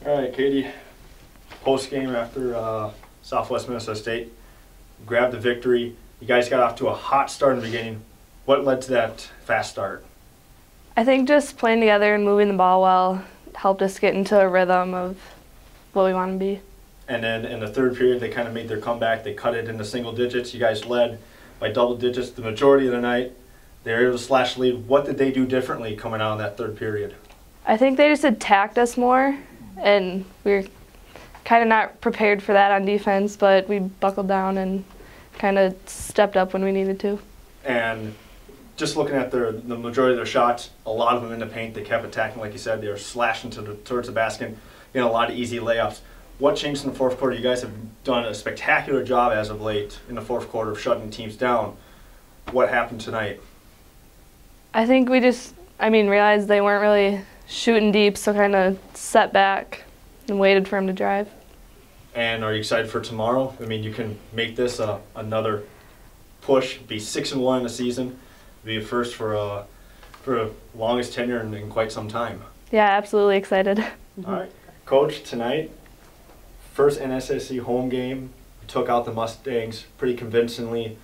All right, Katie, post-game after Southwest Minnesota State, grabbed the victory. You guys got off to a hot start in the beginning. What led to that fast start? I think just playing together and moving the ball well helped us get into a rhythm of what we want to be. And then in the third period, they kind of made their comeback. They cut it into single digits. You guys led by double digits the majority of the night. They were able to slash the lead. What did they do differently coming out in that third period? I think they just attacked us more, and we were kind of not prepared for that on defense, but we buckled down and kind of stepped up when we needed to. And just looking at the majority of their shots, a lot of them in the paint, they kept attacking, like you said. They were slashing towards the basket, getting a lot of easy layups. What changed in the fourth quarter? You guys have done a spectacular job as of late in the fourth quarter of shutting teams down. What happened tonight? I think we just, realized they weren't really shooting deep, so kind of set back and waited for him to drive. And are you excited for tomorrow? You can make this another push, be 6-1 in the season, be a first for longest tenure in quite some time. Yeah, absolutely excited. All right. Coach, tonight, first NSSC home game, you took out the Mustangs pretty convincingly.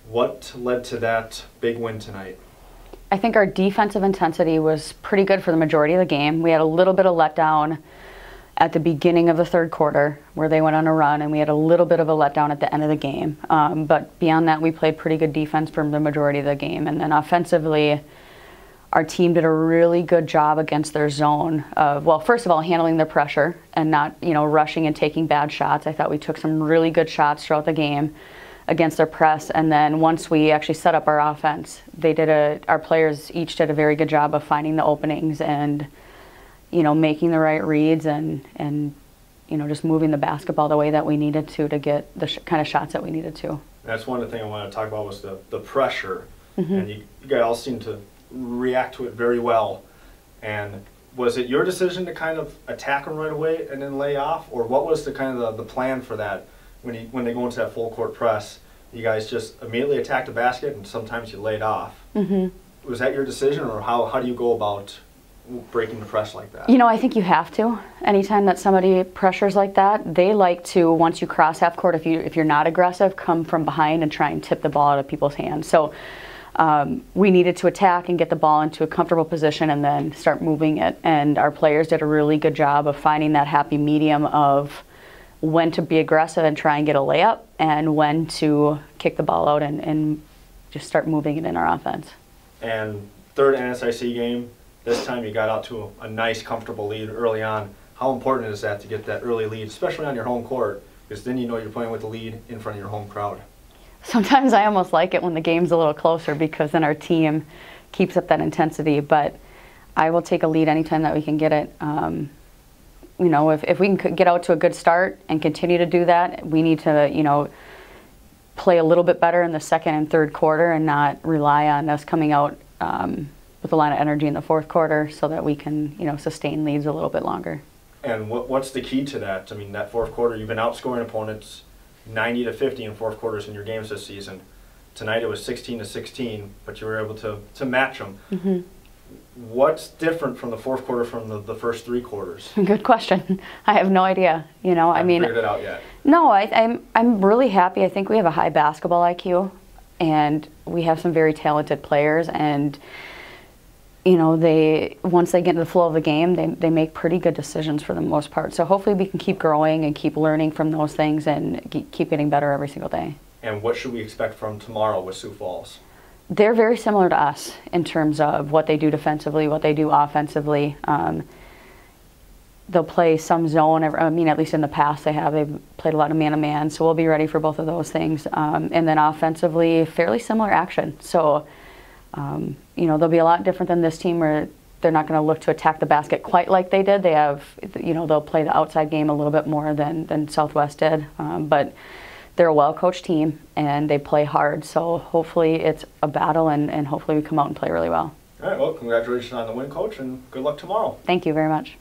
What led to that big win tonight? I think our defensive intensity was pretty good for the majority of the game. We had a little bit of letdown at the beginning of the third quarter where they went on a run, and we had a little bit of a letdown at the end of the game. But beyond that, we played pretty good defense for the majority of the game. And then offensively, our team did a really good job against their zone of, well, first of all, handling the pressure and not, rushing and taking bad shots. I thought we took some really good shots throughout the game against their press, and then once we actually set up our offense, our players each did a very good job of finding the openings and, making the right reads and just moving the basketball the way that we needed to get the kind of shots that we needed to. That's one of the things I wanted to talk about was the pressure, Mm-hmm. and you guys all seem to react to it very well. And was it your decision to kind of attack them right away and then lay off, or what was the kind of the plan for that? When they go into that full court press, you guys just immediately attack the basket and sometimes you laid off. Mm-hmm. Was that your decision, or how do you go about breaking the press like that? I think you have to. Anytime that somebody pressures like that, they like to, once you cross half court, if you're not aggressive, come from behind and try and tip the ball out of people's hands. So we needed to attack and get the ball into a comfortable position and then start moving it. And our players did a really good job of finding that happy medium of when to be aggressive and try and get a layup and when to kick the ball out and just start moving it in our offense. And third NSIC game, this time you got out to a nice, comfortable lead early on. How important is that to get that early lead, especially on your home court, because then you're playing with the lead in front of your home crowd? Sometimes I almost like it when the game's a little closer because then our team keeps up that intensity, but I will take a lead anytime that we can get it. If we can get out to a good start and continue to do that, we need to, play a little bit better in the second and third quarter and not rely on us coming out with a lot of energy in the fourth quarter so that we can, sustain leads a little bit longer. And what's the key to that? That fourth quarter, you've been outscoring opponents 90-50 in fourth quarters in your games this season. Tonight it was 16-16, but you were able to match them. Mm-hmm. What's different from the fourth quarter from the first three quarters? Good question. I have no idea. Haven't figured it out yet. No, I'm really happy. I think we have a high basketball IQ, and we have some very talented players. And once they get into the flow of the game, they make pretty good decisions for the most part. So hopefully we can keep growing and keep learning from those things and keep getting better every single day. And what should we expect from tomorrow with Sioux Falls? They're very similar to us in terms of what they do defensively, what they do offensively. They'll play some zone. At least in the past they've played a lot of man-to-man, so we'll be ready for both of those things. And then offensively, fairly similar action. So, they'll be a lot different than this team where they're not going to look to attack the basket quite like they did. They have, they'll play the outside game a little bit more than Southwest did. But they're a well-coached team, and they play hard. So hopefully it's a battle, and hopefully we come out and play really well. All right, well, congratulations on the win, Coach, and good luck tomorrow. Thank you very much.